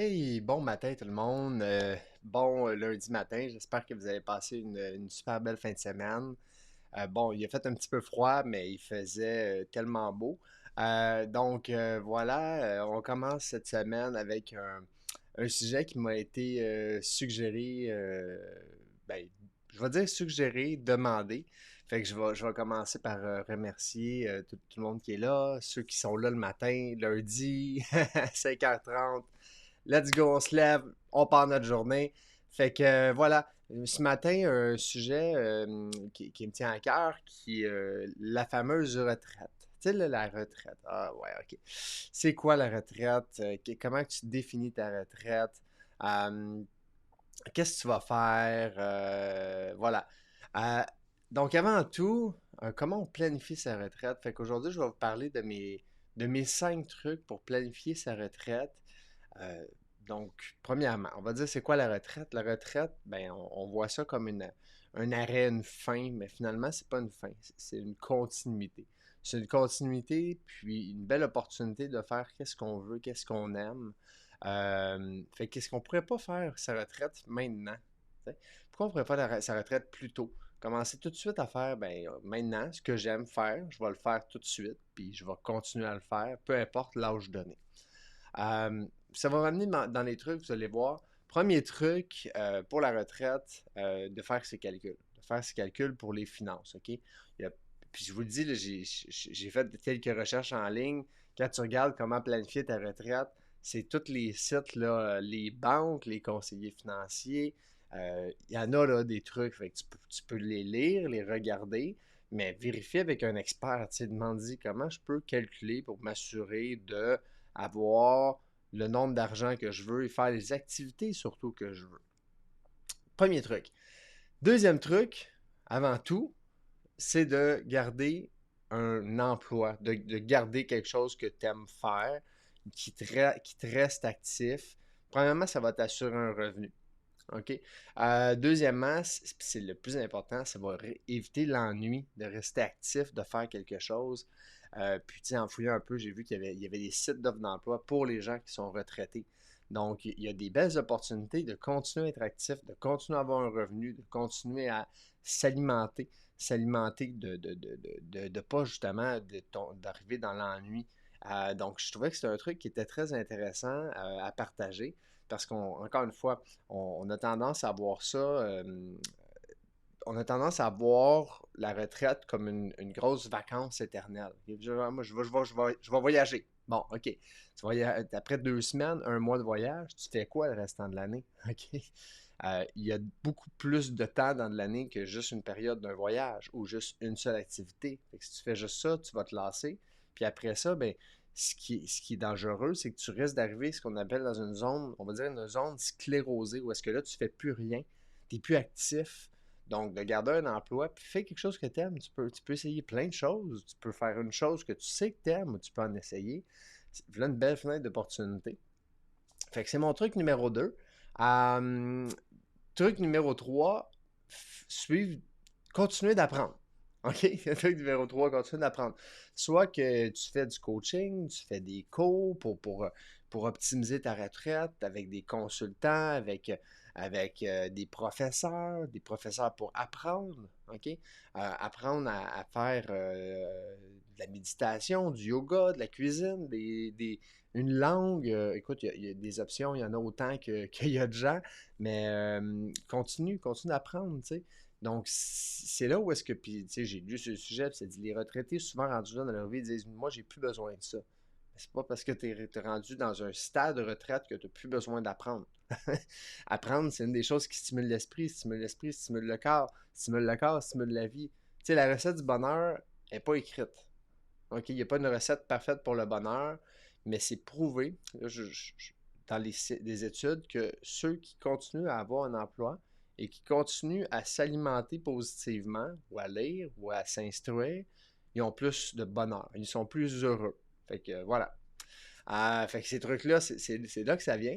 Hey, bon matin tout le monde. Bon lundi matin. J'espère que vous avez passé une super belle fin de semaine. Bon, il a fait un petit peu froid, mais il faisait tellement beau. Voilà, on commence cette semaine avec un sujet qui m'a été suggéré, ben, je vais dire suggéré, demandé. Fait que je vais commencer par remercier tout le monde qui est là, ceux qui sont là le matin, lundi, 5h30. Let's go, on se lève, on part notre journée. Fait que voilà, ce matin, un sujet qui me tient à cœur, qui est la fameuse retraite. Tu sais, là, la retraite. Ah ouais, ok. C'est quoi la retraite? Comment tu définis ta retraite? Euh, Qu'est-ce que tu vas faire? Voilà. Euh, donc, avant tout, comment on planifie sa retraite? Fait qu'aujourd'hui, je vais vous parler de mes 5 trucs pour planifier sa retraite. Euh, donc, premièrement, on va dire c'est quoi la retraite? La retraite, ben, on voit ça comme un arrêt, une fin, mais finalement, c'est pas une fin, c'est une continuité. C'est une continuité, puis une belle opportunité de faire qu'est-ce qu'on veut, qu'est-ce qu'on aime. Fait qu'est-ce qu'on pourrait pas faire sa retraite maintenant? T'sais? Pourquoi on pourrait pas sa retraite plus tôt? Commencer tout de suite à faire, ben, maintenant, ce que j'aime faire, je vais le faire tout de suite, puis je vais continuer à le faire, peu importe l'âge donné. Ça va m'amener dans les trucs, vous allez voir. Premier truc pour la retraite, de faire ses calculs. De faire ses calculs pour les finances, OK? Puis je vous le dis, là, j'ai fait quelques recherches en ligne. Quand tu regardes comment planifier ta retraite, c'est tous les sites, là, les banques, les conseillers financiers. Il y en a là, des trucs, fait que tu peux les lire, les regarder, mais vérifier avec un expert. Tu sais, demande-y comment je peux calculer pour m'assurer de avoir le nombre d'argent que je veux et faire les activités surtout que je veux. Premier truc. Deuxième truc, avant tout, c'est de garder un emploi, de garder quelque chose que tu aimes faire, qui te reste actif. Premièrement, ça va t'assurer un revenu. OK? Deuxièmement, c'est le plus important, ça va éviter l'ennui de rester actif, de faire quelque chose. Puis, tu sais, en fouillant un peu, j'ai vu qu'il y avait des sites d'offres d'emploi pour les gens qui sont retraités. Donc, il y a des belles opportunités de continuer à être actif, de continuer à avoir un revenu, de continuer à s'alimenter, s'alimenter de pas justement d'arriver dans l'ennui. Donc, je trouvais que c'était un truc qui était très intéressant à partager parce qu'encore une fois, on a tendance à voir ça, on a tendance à voir la retraite comme une grosse vacance éternelle. Moi, je vais voyager. Bon, OK. Après 2 semaines, un mois de voyage, tu fais quoi le restant de l'année? OK. Il y a beaucoup plus de temps dans l'année que juste une période d'un voyage ou juste une seule activité. Fait que si tu fais juste ça, tu vas te lasser. Puis après ça, ben, ce qui est dangereux, c'est que tu risques d'arriver ce qu'on appelle dans une zone, on va dire une zone sclérosée, où est-ce que là, tu fais plus rien, tu n'es plus actif. Donc, de garder un emploi, puis fais quelque chose que tu aimes. Tu peux essayer plein de choses. Tu peux faire une chose que tu sais que tu aimes, ou tu peux en essayer. Voilà une belle fenêtre d'opportunité. Fait que c'est mon truc numéro 2. Euh, Truc numéro 3, suivre, continuer d'apprendre. OK? Truc numéro 3, continuer d'apprendre. Soit que tu fais du coaching, tu fais des cours pour optimiser ta retraite avec des consultants, avec des professeurs pour apprendre. OK? Apprendre à faire de la méditation, du yoga, de la cuisine, une langue. Écoute, il y a des options, il y en a autant qu'il y a de gens. Mais continue d'apprendre, tu sais. Donc, c'est là où est-ce que, puis, tu sais, j'ai lu ce sujet, puis ça dit, les retraités, souvent rendus là dans leur vie, ils disent, moi, j'ai plus besoin de ça. C'est pas parce que tu es rendu dans un stade de retraite que tu n'as plus besoin d'apprendre. Apprendre, c'est une des choses qui stimule l'esprit, stimule le corps, stimule la vie. Tu sais, la recette du bonheur n'est pas écrite. OK, il n'y a pas une recette parfaite pour le bonheur, mais c'est prouvé là, dans des études que ceux qui continuent à avoir un emploi et qui continuent à s'alimenter positivement, ou à lire, ou à s'instruire, ils ont plus de bonheur, ils sont plus heureux. Fait que voilà. Fait que ces trucs-là, c'est là que ça vient.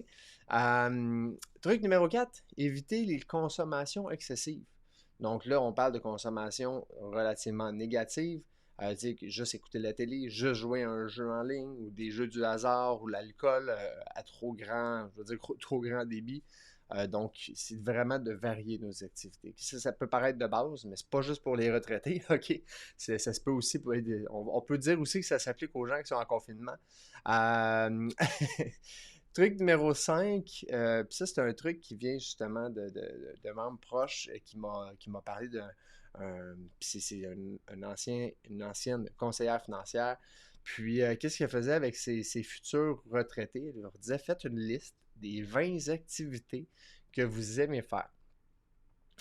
Truc numéro 4, éviter les consommations excessives. Donc là, on parle de consommation relativement négative. Tu sais, juste écouter la télé, juste jouer à un jeu en ligne, ou des jeux du hasard, ou l'alcool à trop grand, je veux dire trop grand débit. Donc, c'est vraiment de varier nos activités. Ça peut paraître de base, mais c'est pas juste pour les retraités, OK? Ça se peut aussi, on peut dire aussi que ça s'applique aux gens qui sont en confinement. Euh, Truc numéro 5, puis ça c'est un truc qui vient justement de membres proches qui m'a parlé puis c'est une ancienne conseillère financière. Puis qu'est-ce qu'elle faisait avec ses futurs retraités? Elle leur disait, faites une liste des 20 activités que vous aimez faire.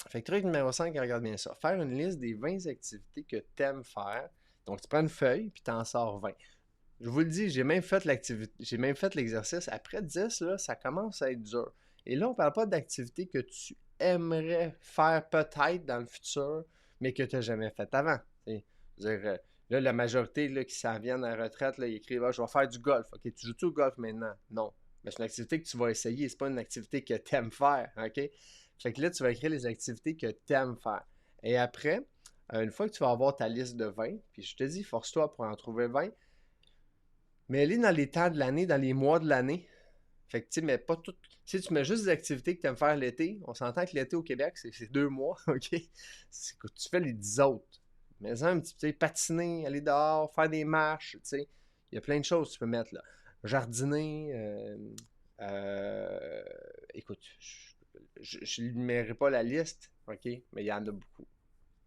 Fait que truc numéro 5, regarde bien ça. Faire une liste des 20 activités que tu aimes faire. Donc tu prends une feuille, puis tu en sors 20. Je vous le dis, j'ai même fait l'activité, j'ai même fait l'exercice. Après 10, là, ça commence à être dur. Et là, on parle pas d'activités que tu aimerais faire peut-être dans le futur, mais que tu n'as jamais fait avant. T'sais. Je veux dire, là, la majorité là, qui s'en viennent à la retraite, là, ils écrivent je vais faire du golf. OK, tu joues-tu au golf maintenant? Non. Mais c'est une activité que tu vas essayer, c'est pas une activité que tu aimes faire. OK? Fait que là, tu vas écrire les activités que tu aimes faire. Et après, une fois que tu vas avoir ta liste de 20, puis je te dis, force-toi pour en trouver 20, mais elle est dans les temps de l'année, dans les mois de l'année. Fait que, tu sais, mais pas tout. Si tu mets juste des activités que tu aimes faire l'été, on s'entend que l'été au Québec, c'est 2 mois, OK? C'est que tu fais les 10 autres. Mais un petit peu, patiner, aller dehors, faire des marches, tu sais. Il y a plein de choses que tu peux mettre, là. Jardiner, euh, écoute, je ne numérerai pas la liste, OK? Mais il y en a beaucoup,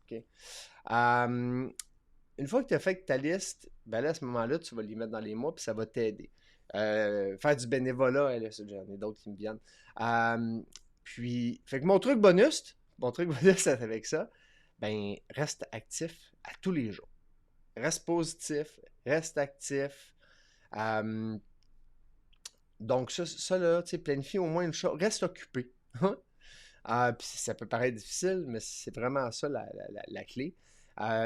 OK? Euh, une fois que tu as fait ta liste, ben là, à ce moment-là, tu vas les mettre dans les mois, puis ça va t'aider. Faire du bénévolat, là, j'en ai d'autres qui me viennent. Puis, fait que mon truc bonus avec ça, ben, reste actif à tous les jours. Reste positif, reste actif. Euh, donc, ça là, tu sais, planifie au moins une chose. Reste occupé. Puis ça peut paraître difficile, mais c'est vraiment ça la clé.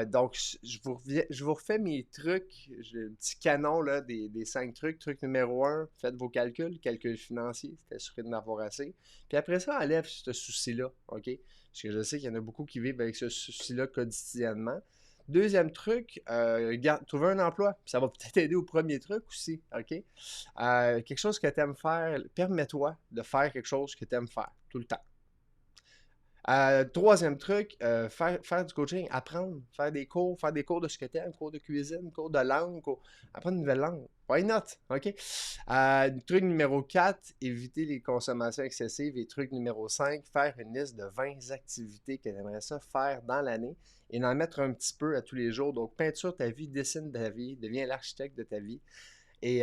Donc, je vous refais mes trucs. J'ai un petit canon là, des 5 trucs. Truc numéro 1, faites vos calculs financiers. C'était assuré de m'avoir assez. Puis après ça, enlève ce souci-là. OK? Parce que je sais qu'il y en a beaucoup qui vivent avec ce souci-là quotidiennement. Deuxième truc, trouver un emploi. Ça va peut-être aider au premier truc aussi. OK? Quelque chose que tu aimes faire, permets-toi de faire quelque chose que tu aimes faire tout le temps. Troisième truc, faire du coaching, apprendre, faire des cours de ce que tu aimes, cours de cuisine, cours de langue, apprendre une nouvelle langue. Why not? OK? Truc numéro 4, éviter les consommations excessives. Et truc numéro 5, faire une liste de 20 activités que tu aimerais ça faire dans l'année et d'en mettre un petit peu à tous les jours. Donc, peinture ta vie, dessine ta vie, deviens l'architecte de ta vie. Et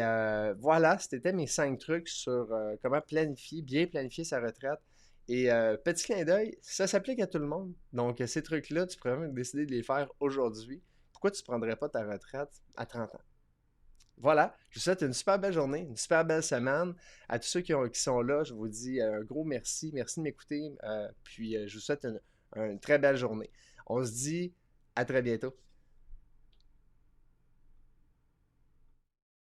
voilà, c'était mes 5 trucs sur comment bien planifier sa retraite. Et petit clin d'œil, ça s'applique à tout le monde. Donc, ces trucs-là, tu pourrais même décider de les faire aujourd'hui. Pourquoi tu ne prendrais pas ta retraite à 30 ans? Voilà, je vous souhaite une super belle journée, une super belle semaine. À tous ceux qui sont là, je vous dis un gros merci. Merci de m'écouter. Puis, je vous souhaite une très belle journée. On se dit à très bientôt.